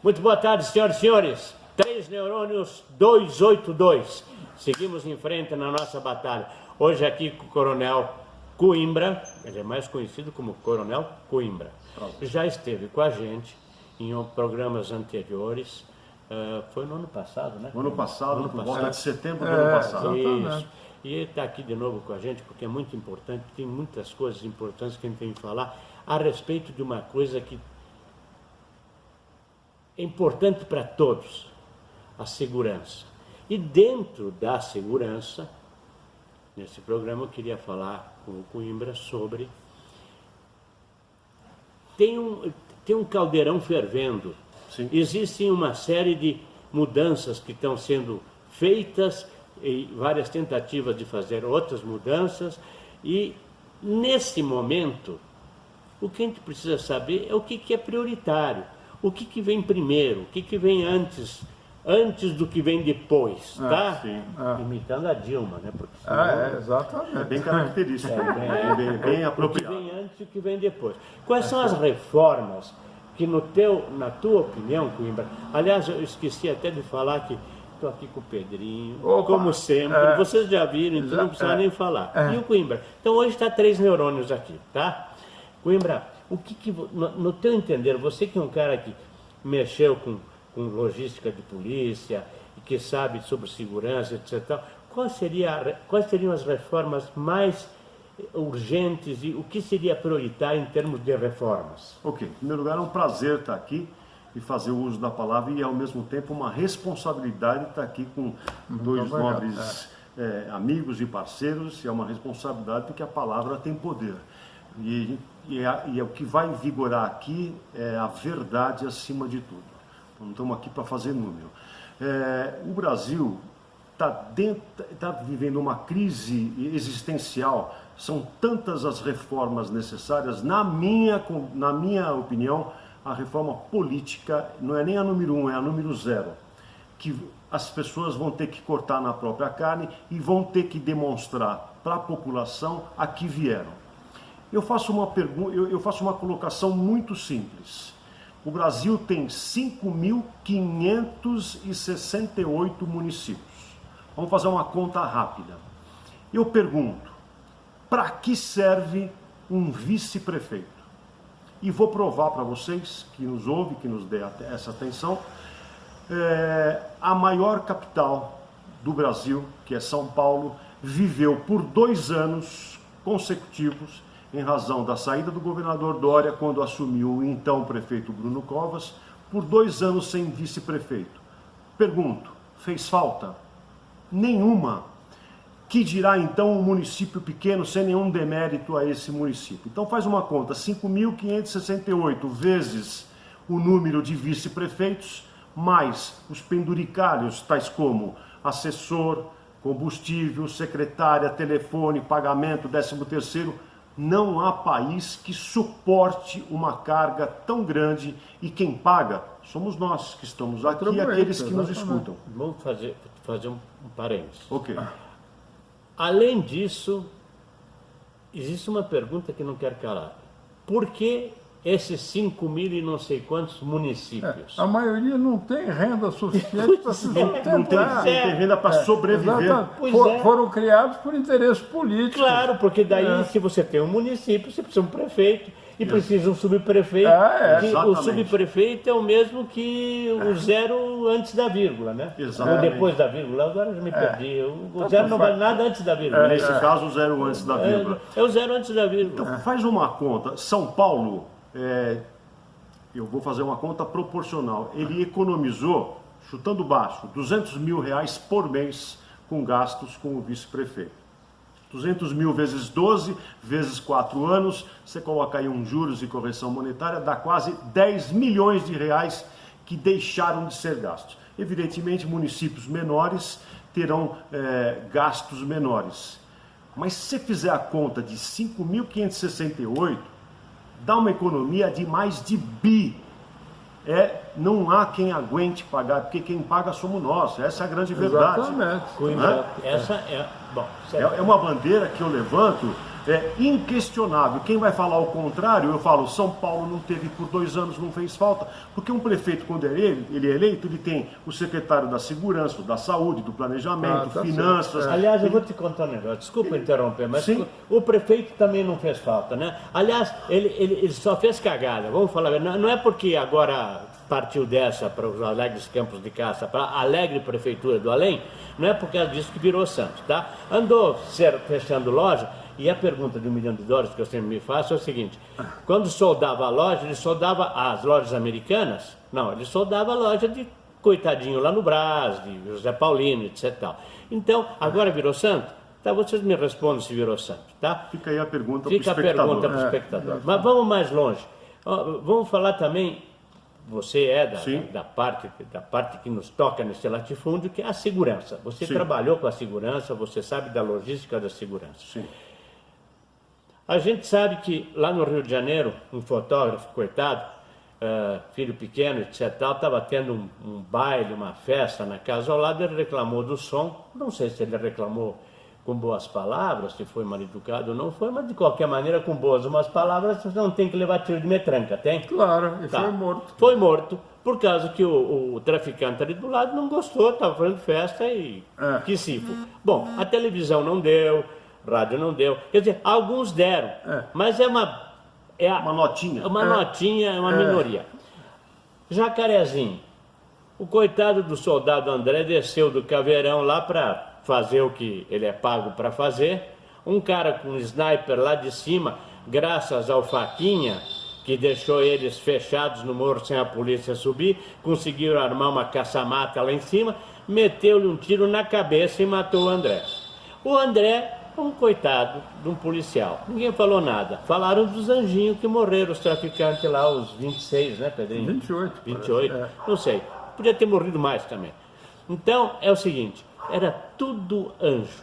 Muito boa tarde, senhoras e senhores. 3 Neurônios 282. Seguimos em frente na nossa batalha. Hoje aqui com o Coronel Coimbra, ele é mais conhecido como Coronel Coimbra. Já esteve com a gente em programas anteriores. Foi no ano passado, né? No ano passado, por volta de setembro do ano passado. Isso. E ele está aqui de novo com a gente porque é muito importante, tem muitas coisas importantes que a gente tem que falar a respeito de uma coisa que é importante para todos, a segurança. E dentro da segurança, nesse programa eu queria falar com o Coimbra sobre... Tem um caldeirão fervendo. Sim. Existem uma série de mudanças que estão sendo feitas e várias tentativas de fazer outras mudanças. E nesse momento, o que a gente precisa saber é o que é prioritário. O que vem primeiro, o que vem antes do que vem depois, tá? Sim. Imitando a Dilma, né? Porque senão... Exatamente. É bem característico, bem apropriado. O que vem antes e o que vem depois. Quais são as reformas que na tua opinião, Coimbra, aliás, eu esqueci até de falar que estou aqui com o Pedrinho, como sempre, vocês já viram, então não precisa nem falar. E o Coimbra? Então hoje está 3 neurônios aqui, tá? Coimbra, no teu entender, você que é um cara que mexeu com logística de polícia e que sabe sobre segurança, etc. Quais seriam as reformas mais urgentes e o que seria prioritário em termos de reformas? Ok, em primeiro lugar é um prazer estar aqui e fazer o uso da palavra e ao mesmo tempo uma responsabilidade estar aqui com dois nobres amigos e parceiros, e é uma responsabilidade porque a palavra tem poder. E o que vai vigorar aqui é a verdade acima de tudo. Não estamos aqui para fazer número. O Brasil está vivendo uma crise existencial. São tantas as reformas necessárias. Na minha opinião, a reforma política não é nem a número 1, é a número 0. Que as pessoas vão ter que cortar na própria carne e vão ter que demonstrar para a população a que vieram. Eu faço uma colocação muito simples. O Brasil tem 5.568 municípios. Vamos fazer uma conta rápida. Eu pergunto, para que serve um vice-prefeito? E vou provar para vocês, que nos ouvem, que nos dê essa atenção, a maior capital do Brasil, que é São Paulo, viveu por 2 anos consecutivos, em razão da saída do governador Dória, quando assumiu o então prefeito Bruno Covas, por 2 anos sem vice-prefeito. Pergunto, fez falta? Nenhuma. Que dirá então um município pequeno sem nenhum demérito a esse município? Então faz uma conta, 5.568 vezes o número de vice-prefeitos, mais os penduricários, tais como assessor, combustível, secretária, telefone, pagamento, 13º, não há país que suporte uma carga tão grande e quem paga somos nós que estamos aqui e aqueles que nos escutam. Vamos fazer um parênteses. Ok. Além disso, existe uma pergunta que não quero calar. Por que esses 5.000 e não sei quantos municípios? A maioria não tem renda suficiente para se sustentar. Não tem renda para sobreviver. Foram criados por interesse político. Claro, porque daí se você tem um município, você precisa de um prefeito e precisa de um subprefeito. O subprefeito é o mesmo que o 0 antes da vírgula, né? Exatamente. Ou depois da vírgula, agora eu já me perdi. O 0 não vale nada antes da vírgula. Nesse caso, o 0 antes da vírgula. É o 0 antes da vírgula. Então, faz uma conta. São Paulo, eu vou fazer uma conta proporcional. Ele economizou, chutando baixo, R$200 mil por mês com gastos com o vice-prefeito. 200 mil vezes 12, vezes 4 anos, você coloca aí juros e correção monetária, dá quase 10 milhões de reais que deixaram de ser gastos. Evidentemente, municípios menores terão gastos menores. Mas se você fizer a conta de 5.568, dá uma economia de mais de bi. Não há quem aguente pagar, porque quem paga somos nós. Essa é a grande verdade. Exatamente. Coimbra, essa é... Bom, é uma bandeira que eu levanto é inquestionável. Quem vai falar o contrário, eu falo, São Paulo não teve por 2 anos, não fez falta, porque um prefeito, quando ele é eleito, ele tem o secretário da Segurança, da Saúde, do Planejamento, tá Finanças. certo. Aliás, eu vou te contar um negócio, desculpa interromper, mas Sim. o prefeito também não fez falta, né? Aliás, ele só fez cagada, vamos falar, não é porque agora partiu dessa para os alegres campos de caça, para a alegre prefeitura do além, não é por causa disso que virou santo, tá? Andou fechando loja, e a pergunta de $1 milhão que eu sempre me faço é o seguinte: quando soldava a loja, ele soldava as lojas americanas? Não, ele soldava a loja de coitadinho lá no Brás, de José Paulino, etc. Tal. Então, agora virou santo? Tá, vocês me respondem se virou santo, tá? Fica aí a pergunta para o Fica a espectador. pergunta para o espectador. Mas vamos mais longe. Ó, vamos falar também, você é da parte que nos toca nesse latifúndio, que é a segurança. Você Sim. trabalhou com a segurança, você sabe da logística da segurança. Sim. A gente sabe que lá no Rio de Janeiro, um fotógrafo, coitado, filho pequeno, etc., estava tendo um baile, uma festa na casa ao lado, ele reclamou do som. Não sei se ele reclamou com boas palavras, se foi mal educado ou não foi, mas de qualquer maneira, com boas umas palavras, você não tem que levar tiro de metranca, tem? Claro, e Tá. foi morto. Foi morto, por causa que o traficante ali do lado não gostou, estava fazendo festa e que se for. Bom, a televisão não deu, rádio não deu, quer dizer, alguns deram, mas é uma notinha. uma notinha, é uma minoria. Jacarezinho, o coitado do soldado André desceu do caveirão lá para fazer o que ele é pago para fazer. Um cara com um sniper lá de cima, graças ao Faquinha, que deixou eles fechados no morro sem a polícia subir, conseguiram armar uma caça-mata lá em cima, meteu-lhe um tiro na cabeça e matou o André. O André, um coitado de um policial. Ninguém falou nada. Falaram dos anjinhos que morreram, os traficantes lá, os 26, né, Pedrinho? 28. 28, parece. não sei. Podia ter morrido mais também. Então, é o seguinte, era tudo anjo.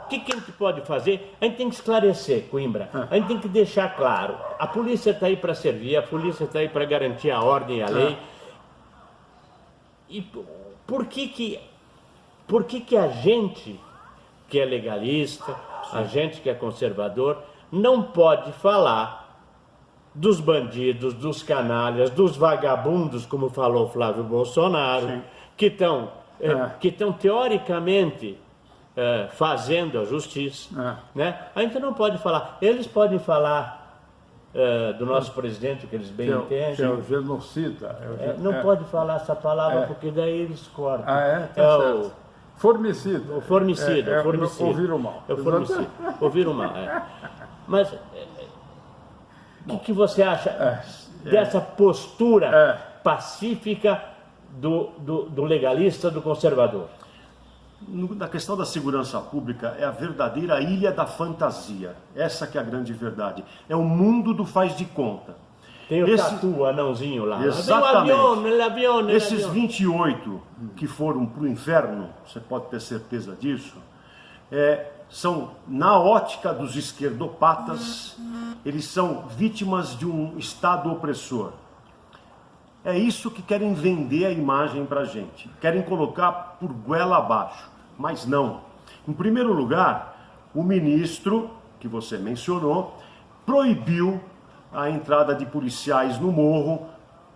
O que a gente pode fazer? A gente tem que esclarecer, Coimbra. A gente tem que deixar claro. A polícia está aí para servir, a polícia está aí para garantir a ordem e a lei. E por que a gente que é legalista, a gente que é conservador, não pode falar dos bandidos, dos canalhas, dos vagabundos, como falou Flávio Bolsonaro, que estão teoricamente fazendo a justiça, né? A gente não pode falar. Eles podem falar do nosso presidente, que eles bem entendem. Que é o genocida. Não pode falar essa palavra, porque daí eles cortam. Tá certo. Formicida. O formicida, formicida. Ouviram mal. É o formicida. Ouviram mal, Mas o que você acha dessa postura pacífica do legalista, do conservador? Na questão da segurança pública, é a verdadeira ilha da fantasia. Essa que é a grande verdade. É o mundo do faz de conta. Tem o tatu, anãozinho lá. Exatamente. O avião, Esses 28 que foram para o inferno, você pode ter certeza disso, são, na ótica dos esquerdopatas, eles são vítimas de um Estado opressor. É isso que querem vender a imagem para a gente. Querem colocar por goela abaixo. Mas não. Em primeiro lugar, o ministro, que você mencionou, proibiu a entrada de policiais no morro,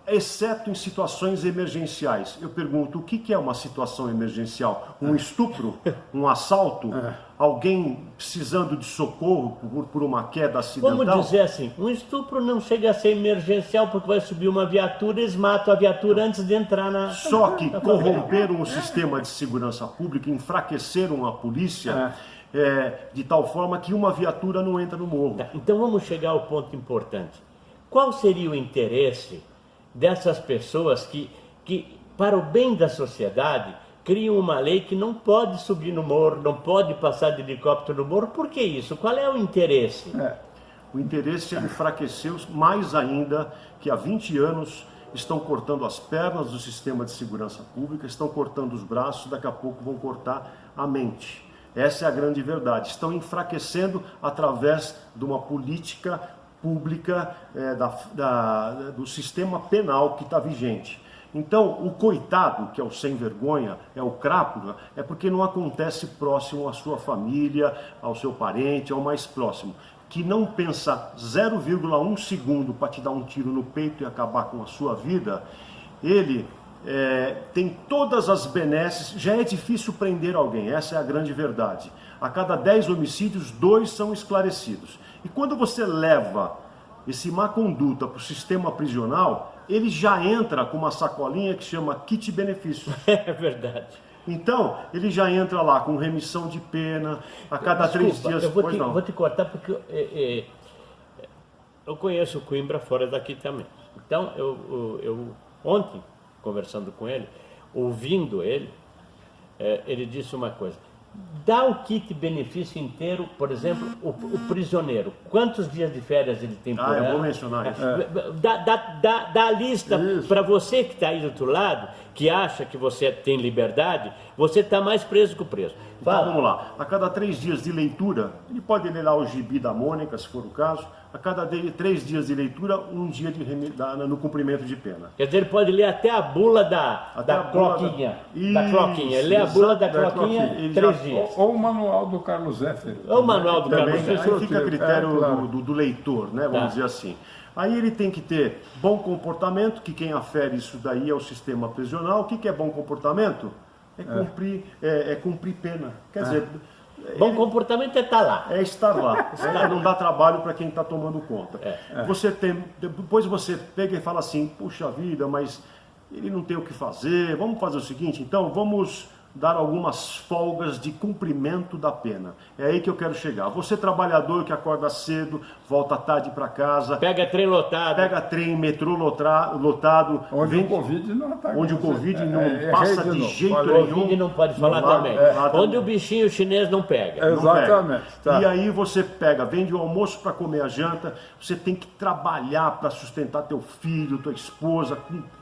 exceto em situações emergenciais. Eu pergunto, o que é uma situação emergencial? Um estupro? Um assalto? Alguém precisando de socorro por uma queda acidental? Vamos dizer assim, um estupro não chega a ser emergencial porque vai subir uma viatura e eles matam a viatura antes de entrar na... Só que corromperam o sistema de segurança pública, enfraqueceram a polícia, de tal forma que uma viatura não entra no morro. Então vamos chegar ao ponto importante. Qual seria o interesse dessas pessoas que, para o bem da sociedade, criam uma lei que não pode subir no morro, não pode passar de helicóptero no morro? Por que isso? Qual é o interesse? O interesse é enfraquecê-los mais ainda, que há 20 anos estão cortando as pernas do sistema de segurança pública, estão cortando os braços, daqui a pouco vão cortar a mente. Essa é a grande verdade. Estão enfraquecendo através de uma política pública do sistema penal que está vigente. Então, o coitado, que é o sem vergonha, é o crápula, é porque não acontece próximo à sua família, ao seu parente, ao mais próximo, que não pensa 0,1 segundo para te dar um tiro no peito e acabar com a sua vida. Ele tem todas as benesses. Já é difícil prender alguém, essa é a grande verdade. A cada 10 homicídios, 2 são esclarecidos. E quando você leva esse má conduta para o sistema prisional, ele já entra com uma sacolinha que chama kit benefícios. É verdade. Então, ele já entra lá com remissão de pena, a cada 3 dias... Eu vou te cortar porque eu conheço o Coimbra fora daqui também. Então, eu ontem, conversando com ele, ouvindo ele, ele disse uma coisa: dá o kit benefício inteiro, por exemplo, o prisioneiro. Quantos dias de férias ele tem por ano? Eu vou mencionar isso. Dá a lista para você que está aí do outro lado, que acha que você tem liberdade, você está mais preso que o preso. Então, vamos lá. A cada 3 dias de leitura, ele pode ler lá o gibi da Mônica, se for o caso. A cada 3 dias de leitura, 1 dia no cumprimento de pena. Quer dizer, ele pode ler até a bula da cloquinha. Da cloquinha. Ele lê a bula da cloquinha 3 dias. Ou o manual do Carlos Zeffer. Ou o manual do Carlos Também, Zeffer. aí fica a critério claro. do leitor, né? Vamos dizer assim. Aí ele tem que ter bom comportamento, que quem afere isso daí é o sistema prisional. O que é bom comportamento? É cumprir pena. Quer dizer... Bom comportamento é estar lá. É estar lá. Não dá trabalho para quem está tomando conta. Depois você pega e fala assim: puxa vida, mas ele não tem o que fazer. Vamos fazer o seguinte, então, vamos dar algumas folgas de cumprimento da pena. É aí que eu quero chegar. Você, trabalhador que acorda cedo, volta tarde para casa. Pega trem lotado. Pega trem, metrô lotado. Onde o Covid não ataca. Onde o Covid não passa de jeito nenhum. O Covid não pode falar também. Onde o bichinho chinês não pega. Exatamente. Tá. E aí você vende o almoço para comer a janta, você tem que trabalhar para sustentar teu filho, tua esposa,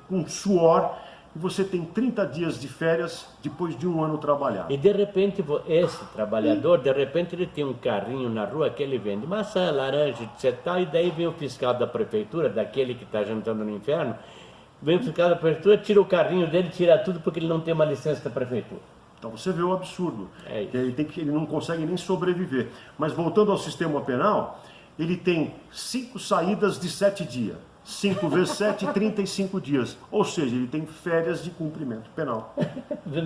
com suor. E você tem 30 dias de férias depois de 1 ano trabalhado. E de repente, esse trabalhador, de repente ele tem um carrinho na rua que ele vende maçã, laranja, etc. E daí vem o fiscal da prefeitura, daquele que está jantando no inferno, vem o fiscal da prefeitura, tira o carrinho dele, tira tudo porque ele não tem uma licença da prefeitura. Então você vê o absurdo. É isso. Ele não consegue nem sobreviver. Mas voltando ao sistema penal, ele tem 5 saídas de 7 dias. 5 vezes 7, 35 dias. Ou seja, ele tem férias de cumprimento penal.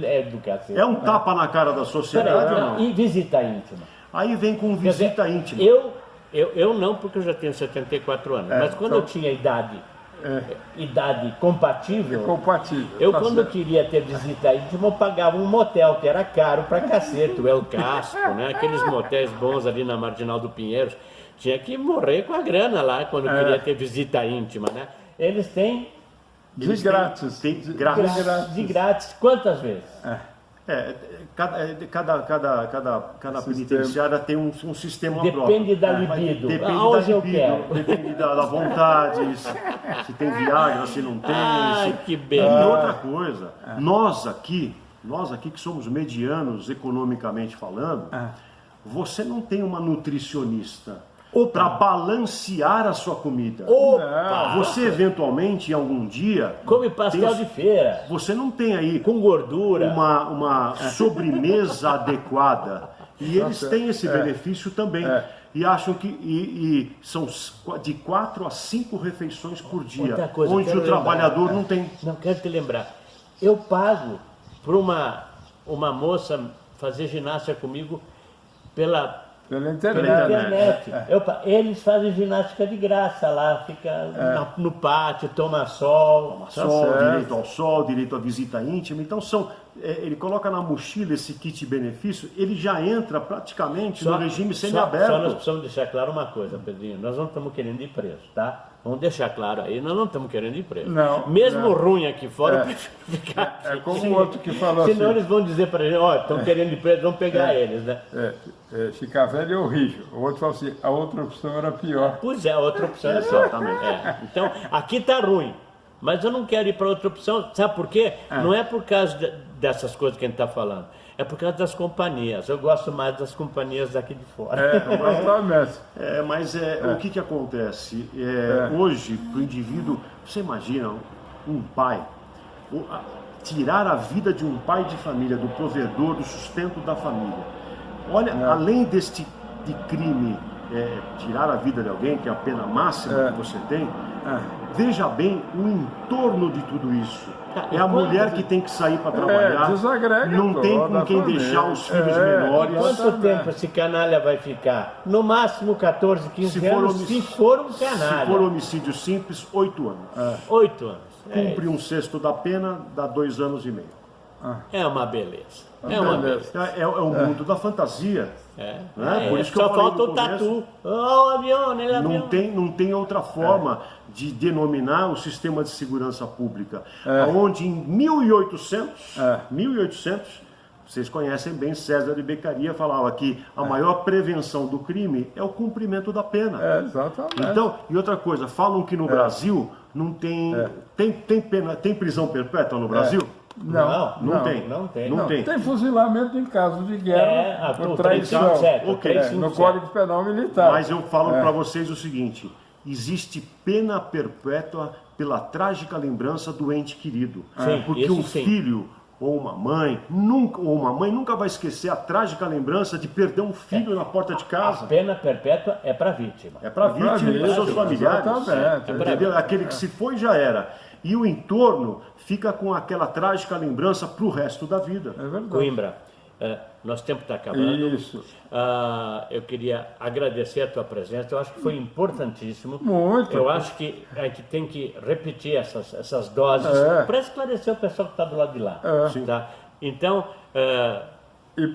É do cacete. É um tapa na cara da sociedade ou não? E visita íntima? Aí vem com visita íntima. Eu não, porque eu já tenho 74 anos. Mas quando eu tinha idade compatível, eu quando queria ter visita íntima, eu pagava um motel, que era caro pra cacete, o El Casco, né? Aqueles motéis bons ali na Marginal do Pinheiros. Tinha que morrer com a grana lá quando queria ter visita íntima, né? Eles têm... De grátis. De grátis. Quantas vezes? Cada penitenciária tem um sistema próprio. Depende da libido. Depende da vontade, se tem Viagra, se não tem. Que bem. E outra coisa, nós aqui que somos medianos economicamente falando, você não tem uma nutricionista para balancear a sua comida. Você eventualmente, em algum dia... Come pastel de feira. Você não tem aí... Com gordura. Uma sobremesa adequada. E eles têm esse benefício também. E acham que são de 4 a 5 refeições por dia. Onde o trabalhador não tem. Não, quero te lembrar. Eu pago para uma moça fazer ginástica comigo pela internet. Eles fazem ginástica de graça lá, fica no pátio, toma sol. Direito ao sol, direito à visita íntima. Então ele coloca na mochila esse kit benefício, ele já entra praticamente no regime semiaberto. Só nós precisamos deixar claro uma coisa, Pedrinho, nós não estamos querendo ir preso, tá? Vamos deixar claro aí, nós não estamos querendo ir preso. Mesmo ruim aqui fora, eu prefiro ficar aqui. É como o outro que falou Senão eles vão dizer pra gente, estão querendo ir preso, vamos pegar eles, né? Ficar velho é horrível. O outro falou assim, a outra opção era pior. Pois é, a outra opção é só também. Então, aqui tá ruim, mas eu não quero ir para outra opção, sabe por quê? Não é por causa dessas coisas que a gente está falando, é por causa das companhias. Eu gosto mais das companhias daqui de fora. Mas o que acontece? Hoje, para o indivíduo, você imagina um pai tirar a vida de um pai de família, do provedor, do sustento da família. Olha, além de crime, tirar a vida de alguém, que é a pena máxima que você tem, veja bem o entorno de tudo isso. É a mulher que tem que sair para trabalhar, não tem com quem deixar os filhos menores. Quanto tempo esse canalha vai ficar? No máximo 14, 15 anos, se for um canalha. Se for homicídio simples, 8 anos. 8 anos. Cumpre um sexto da pena, dá 2 anos e meio. É uma beleza. É uma beleza. É o mundo da fantasia. Por isso que só eu falei falta o no começo, tatu. O avião, não tem outra forma de denominar o sistema de segurança pública. Onde em 1800, vocês conhecem bem, César de Beccaria falava que a maior prevenção do crime é o cumprimento da pena. Exatamente. Então, e outra coisa, falam que no Brasil não tem, tem prisão perpétua no Brasil? Não tem. Tem fuzilamento em caso de guerra por traição. No Código Penal Militar. Mas eu falo para vocês o seguinte: existe pena perpétua pela trágica lembrança do ente querido. Porque um filho ou uma mãe nunca vai esquecer a trágica lembrança de perder um filho na porta de casa. A pena perpétua é para a vítima. É para a vítima e seus familiares. Entendeu? Aquele que se foi já era. E o entorno fica com aquela trágica lembrança para o resto da vida. É verdade. Coimbra, nosso tempo está acabando. Isso. Eu queria agradecer a tua presença. Eu acho que foi importantíssimo. Muito. Eu acho que a gente tem que repetir essas doses para esclarecer o pessoal que está do lado de lá. Tá? Então... E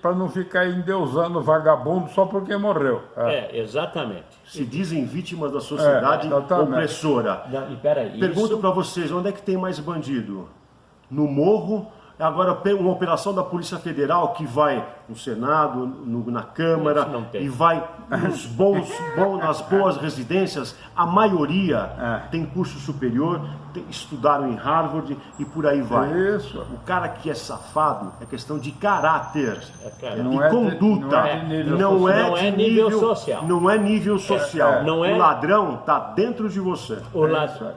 para não ficar endeusando vagabundo só porque morreu. Exatamente. Se dizem vítimas da sociedade opressora. Não, e peraí, pergunto para vocês, onde é que tem mais bandido? No morro? Agora, uma operação da Polícia Federal que vai no Senado, na Câmara, e vai nas boas residências, a maioria tem curso superior, estudaram em Harvard e por aí vai. Isso. O cara que é safado é questão de caráter, de conduta, não é nível social. Não é nível social. O ladrão está dentro de você. O ladrão...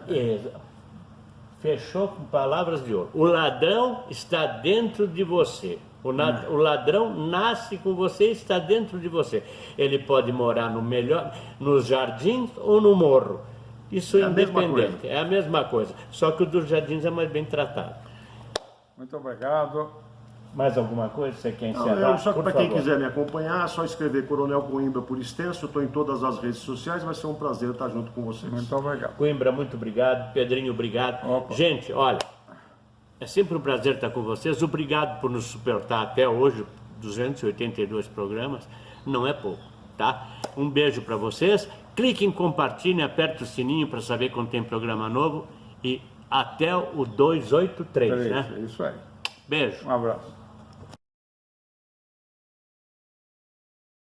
Fechou com palavras de ouro. O ladrão está dentro de você. O ladrão nasce com você e está dentro de você. Ele pode morar nos jardins ou no morro. Isso é independente. É a mesma coisa. Só que o dos jardins é mais bem tratado. Muito obrigado. Mais alguma coisa você quer encerrar? Só que para quem quiser me acompanhar, é só escrever Coronel Coimbra por extenso. Eu estou em todas as redes sociais, vai ser um prazer estar junto com vocês. Muito obrigado. Coimbra, muito obrigado. Pedrinho, obrigado. Gente, olha, é sempre um prazer estar com vocês. Obrigado por nos suportar até hoje, 282 programas. Não é pouco, tá? Um beijo para vocês. Clique em compartilhar, aperte o sininho para saber quando tem programa novo. E até o 283, né? Isso aí. Beijo. Um abraço.